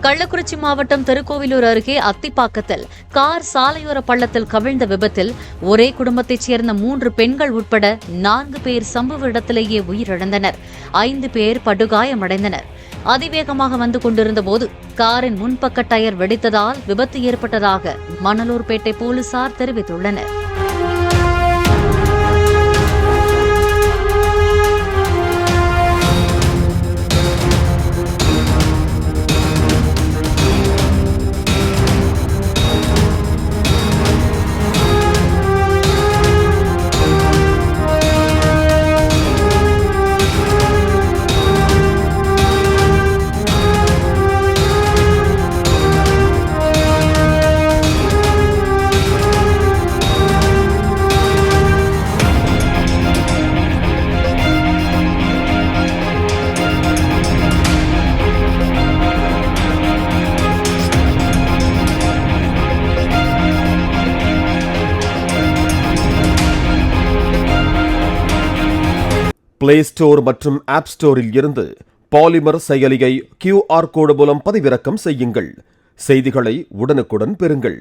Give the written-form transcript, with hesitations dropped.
கள்ளக்குறிச்சி மாவட்டம் திருக்கோவிலூர் அருகே அத்திப்பாக்கத்தில் கார் சாலையோர பள்ளத்தில் கவிழ்ந்த விபத்தில் ஒரே குடும்பத்தைச் சேர்ந்த 3 பெண்கள் உட்பட 4 பேர் சம்பவ இடத்திலேயே உயிரிழந்தனர். 5 பேர் படுகாயமடைந்தனர். அதிவேகமாக வந்து கொண்டிருந்தபோது காரின் முன்பக்க டயர் வெடித்ததால் விபத்து ஏற்பட்டதாக மணலூர்பேட்டை போலீசார் தெரிவித்துள்ளனர். பிளே ஸ்டோர் மற்றும் ஆப் ஸ்டோரில் இருந்து பாலிமர் செயலியை QR கோடு மூலம் பதிவிறக்கம் செய்யுங்கள். செய்திகளை உடனுக்குடன் பெறுங்கள்.